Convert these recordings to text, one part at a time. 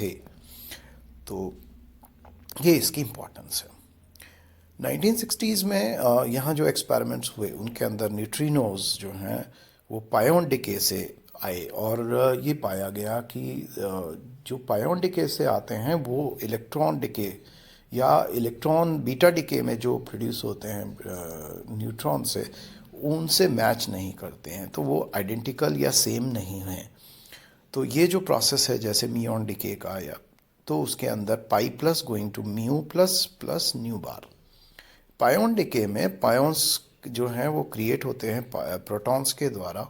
थे। तो ये इसकी इम्पोर्टेंस है। 1960s में यहाँ जो एक्सपेरिमेंट्स हुए उनके अंदर न्यूट्रिनोज जो हैं वो पायोन डिके से आए, और ये पाया गया कि जो पायोन डिके से आते हैं वो इलेक्ट्रॉन डिके या इलेक्ट्रॉन बीटा डिके में जो प्रोड्यूस होते हैं न्यूट्रॉन से, उनसे मैच नहीं करते हैं, तो वो आइडेंटिकल या सेम नहीं हैं। तो ये जो प्रोसेस है जैसे मियॉन डिके का आया, तो उसके अंदर pi plus going to mu plus plus nu bar. Pion decay में पायोन्स जो हैं वो क्रिएट होते हैं प्रोटॉन्स के द्वारा,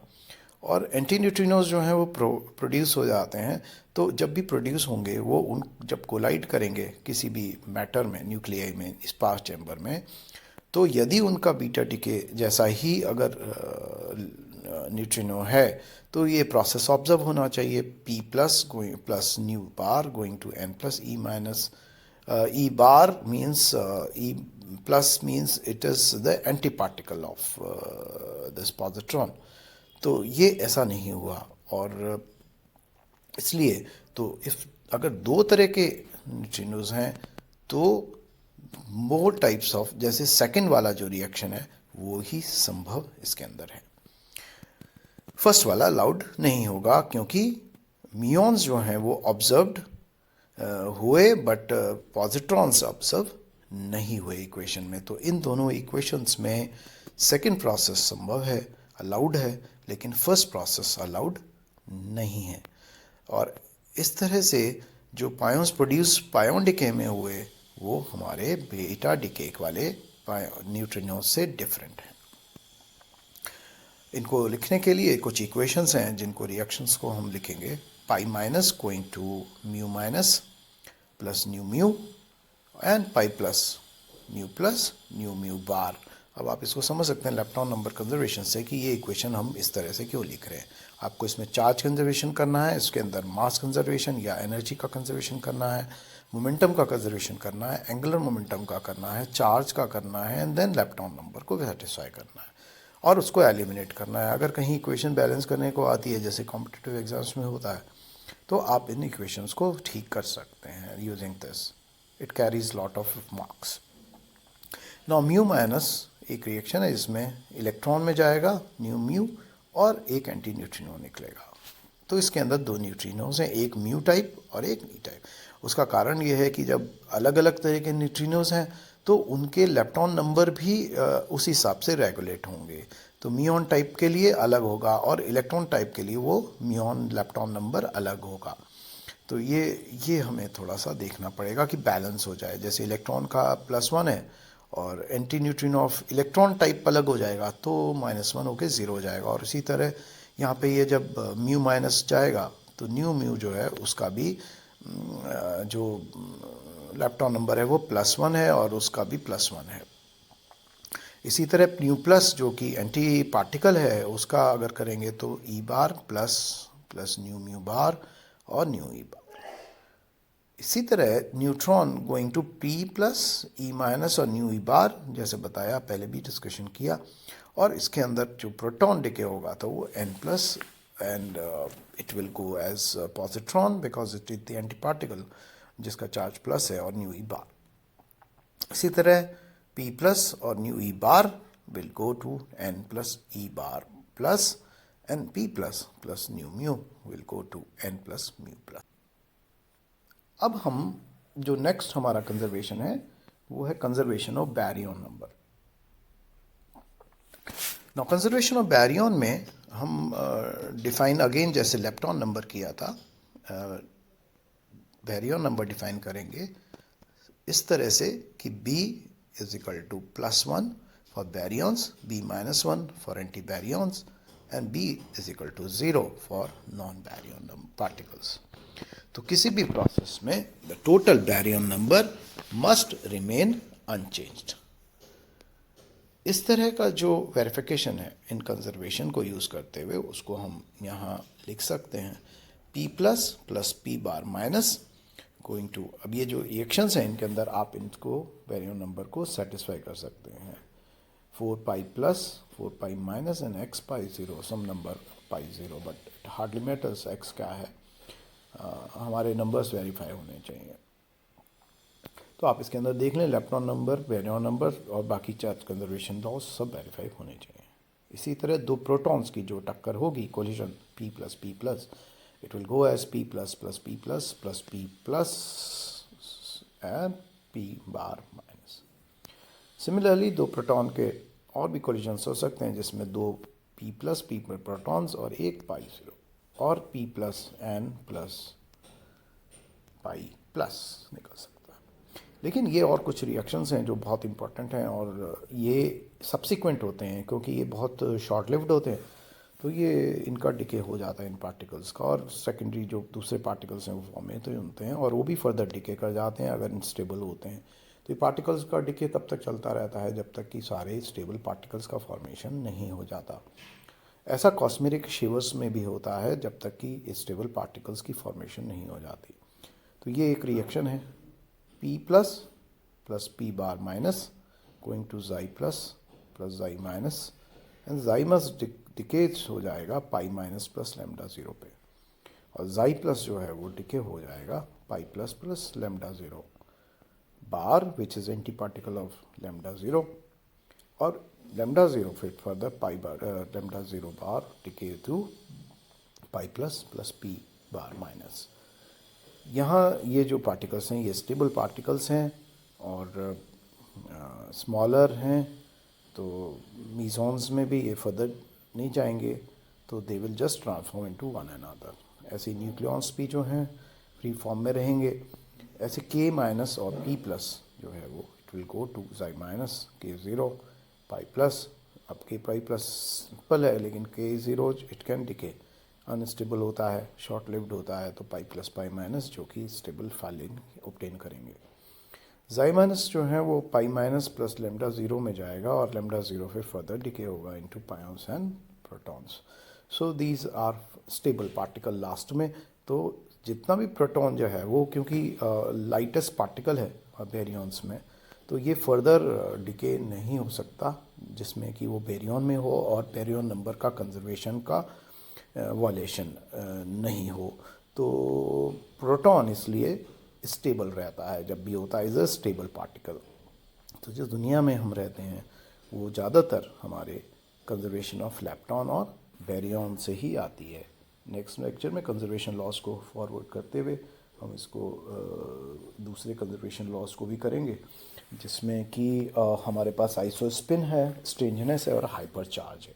और एंटी न्यूट्रिनोज जो हैं वो प्रोड्यूस हो जाते हैं। तो जब भी प्रोड्यूस होंगे वो उन जब कोलाइड करेंगे किसी भी मैटर में, न्यूक्लियाई में, स्पार्स चैम्बर में, तो यदि उनका बीटा डिके जैसा ही अगर न्यूट्रिनो है तो ये प्रोसेस ऑब्जर्व होना चाहिए। P plus going plus nu bar going to N plus E minus E bar means E plus means it is the anti particle of this positron. तो ये ऐसा नहीं हुआ, और इसलिए तो इफ अगर दो तरह के न्यूट्रिनोज हैं तो मोर टाइप्स ऑफ, जैसे सेकंड वाला जो रिएक्शन है वो ही संभव इसके अंदर है। फर्स्ट वाला अलाउड नहीं होगा क्योंकि मियॉन्स जो हैं वो ऑब्जर्व्ड हुए बट पॉजिट्रॉन्स ऑब्जर्व नहीं हुए इक्वेशन में। तो इन दोनों इक्वेशंस में सेकंड प्रोसेस संभव है, अलाउड है, लेकिन फर्स्ट प्रोसेस अलाउड नहीं है। और इस तरह से जो पायोन्स प्रोड्यूस पायोन डिके में हुए वो हमारे बीटा डिके वाले न्यूट्रिनोज से डिफरेंट हैं। इनको लिखने के लिए कुछ इक्वेशंस हैं जिनको रिएक्शंस को हम लिखेंगे। Pi minus going to mu minus plus nu mu and pi plus nu mu bar. अब आप इसको समझ सकते हैं इलेक्ट्रॉन नंबर कंजर्वेशन से कि ये इक्वेशन हम इस तरह से क्यों लिख रहे हैं। आपको इसमें चार्ज कंजर्वेशन करना है, इसके अंदर मास कंजर्वेशन या एनर्जी का कंजर्वेशन करना है, मोमेंटम का कंजर्वेशन करना है, एंगुलर मोमेंटम का करना है, चार्ज का करना है, एंड देन इलेक्ट्रॉन नंबर को सेटिस्फाई करना है और उसको एलिमिनेट करना है। अगर कहीं इक्वेशन बैलेंस करने को आती है जैसे कॉम्पिटिटिव एग्जाम्स में होता है तो आप इन इक्वेशंस को ठीक कर सकते हैं using this. It carries lot of marks. Now mu minus एक रिएक्शन है जिसमें इलेक्ट्रॉन में जाएगा न्यू म्यू और एक एंटी न्यूट्रिनो निकलेगा। तो इसके अंदर दो न्यूट्रिनोज हैं, एक म्यू टाइप और एक नी टाइप। उसका कारण यह है कि जब अलग अलग तरह के न्यूट्रिनोज हैं तो उनके लेप्टॉन नंबर भी उस हिसाब से रेगुलेट होंगे। तो म्यूऑन टाइप के लिए अलग होगा और इलेक्ट्रॉन टाइप के लिए वो म्यूऑन लेप्टॉन नंबर अलग होगा। तो ये हमें थोड़ा सा देखना पड़ेगा कि बैलेंस हो जाए। जैसे इलेक्ट्रॉन का +1 है और anti neutrino of electron type अलग हो जाएगा तो -1 होकर 0 हो जाएगा। और इसी तरह यहाँ पे ये जब म्यू माइनस जाएगा तो न्यू म्यू जो है उसका भी जो लेप्टॉन नंबर है वो +1 है और उसका भी +1 है। इसी तरह न्यू प्लस जो कि एंटी पार्टिकल है उसका अगर करेंगे तो E bar plus nu mu bar और न्यू ई बार। इसी तरह neutron going to P plus E minus और न्यू ई बार, जैसे बताया पहले भी डिस्कशन किया। और इसके अंदर जो प्रोटॉन डिके होगा तो वो N plus and it will go as positron because it is the anti particle जिसका चार्ज प्लस है और न्यू ई बार। इसी तरह पी प्लस और nu E bar will go to N plus E bar plus and P plus plus nu mu will go to N plus mu plus. अब हम जो next हमारा conservation है वो है conservation of baryon number. Now conservation of Baryon में हम define again जैसे लेप्टॉन नंबर किया था, बैरियन नंबर डिफाइन करेंगे इस तरह से कि B is equal to +1 for baryons, B -1 for antibaryons and B is equal to 0 for non-baryon particles। तो किसी भी प्रोसेस में the total baryon number must remain unchanged। इस तरह का जो वेरिफिकेशन है इन कंजर्वेशन को यूज़ करते हुए उसको हम यहाँ लिख सकते हैं P plus plus P bar minus going to. अब ये जो रिएक्शंस हैं इनके अंदर आप इनको बैरियन नंबर को सेटिस्फाई कर सकते हैं। 4 pi plus 4 pi minus and x pi 0 some number pi 0 but it hardly matters x क्या है। हमारे नंबर्स वेरीफाई होने चाहिए। तो आप इसके अंदर देख लें, लेप्टॉन नंबर, बेरियन नंबर और बाकी चार्ज कंजर्वेशन लॉज सब वेरीफाई होने चाहिए। इसी तरह दो प्रोटॉन्स की जो टक्कर होगी, collision P plus P plus, it will go as P plus plus P plus plus P plus and P bar minus. Similarly दो प्रोटॉन के और भी कोलिजन्स हो सकते हैं जिसमें दो P प्लस P प्रोटॉन्स और एक पाई जीरो और P plus N plus pi plus निकल सकता है। लेकिन ये और कुछ रिएक्शंस हैं जो बहुत इंपॉर्टेंट हैं और ये सब्सिक्वेंट होते हैं क्योंकि ये बहुत शॉर्ट लिव्ड होते हैं, तो ये इनका डिके हो जाता है इन पार्टिकल्स का, और सेकेंडरी जो दूसरे पार्टिकल्स हैं वो फॉर्म में तो होते हैं और वो भी फर्दर डिके कर जाते हैं अगर इनस्टेबल होते हैं। तो ये पार्टिकल्स का डिके तब तक चलता रहता है जब तक कि सारे स्टेबल पार्टिकल्स का फॉर्मेशन नहीं हो जाता। ऐसा कॉस्मेटिक शिवर्स में भी होता है जब तक कि स्टेबल पार्टिकल्स की फॉर्मेशन नहीं हो जाती। तो ये एक रिएक्शन है, P plus plus P bar minus going to Xi plus plus Xi minus, and Xi must decays हो जाएगा pi minus plus lambda zero पे, और Xi प्लस जो है वो डिके हो जाएगा pi plus plus lambda zero bar which is anti particle of lambda zero, और लेमडा ज़ीरो फिर further pi bar lambda zero bar decay to pi plus plus P bar minus. यहाँ ये जो पार्टिकल्स हैं ये stable particles हैं और smaller हैं, तो मीजॉन्स में भी ये फर्दर नहीं जाएंगे, तो they will just transform into one another. ऐसे न्यूक्लियॉन्स भी जो हैं फ्री फॉर्म में रहेंगे। ऐसे K माइनस और P प्लस जो है वो it will go to Xi minus K zero pi plus. अब K पाई प्लस सिंपल है, लेकिन K zero it can decay, unstable होता है, शॉर्ट लिव्ड होता है, तो पाई प्लस पाई माइनस जो कि स्टेबल फाइलिंग ऑब्टेन करेंगे। Xi माइनस जो है वो pi minus plus lambda zero में जाएगा और लेमडा ज़ीरो फिर फर्दर डिके होगा into pions and protons. So these are stable particle last में। तो जितना भी प्रोटॉन जो है वो क्योंकि लाइटेस्ट पार्टिकल है बेरियंस में, तो ये फर्दर डिके नहीं हो सकता जिसमें कि वो बेरियन में हो और बेरियन नंबर का कंजर्वेशन का वॉलेशन नहीं हो। तो प्रोटॉन इसलिए स्टेबल रहता है जब भी होता है, इज़ अ स्टेबल पार्टिकल। तो जिस दुनिया में हम रहते हैं वो ज़्यादातर हमारे कंजर्वेशन ऑफ लेप्टॉन और बेरियन से ही आती है। नेक्स्ट लेक्चर में कंजर्वेशन लॉस को फॉरवर्ड करते हुए हम इसको दूसरे कंजर्वेशन लॉस को भी करेंगे, जिसमें कि हमारे पास आइसोस्पिन है, स्ट्रेंजनेस है और हाइपर चार्ज है।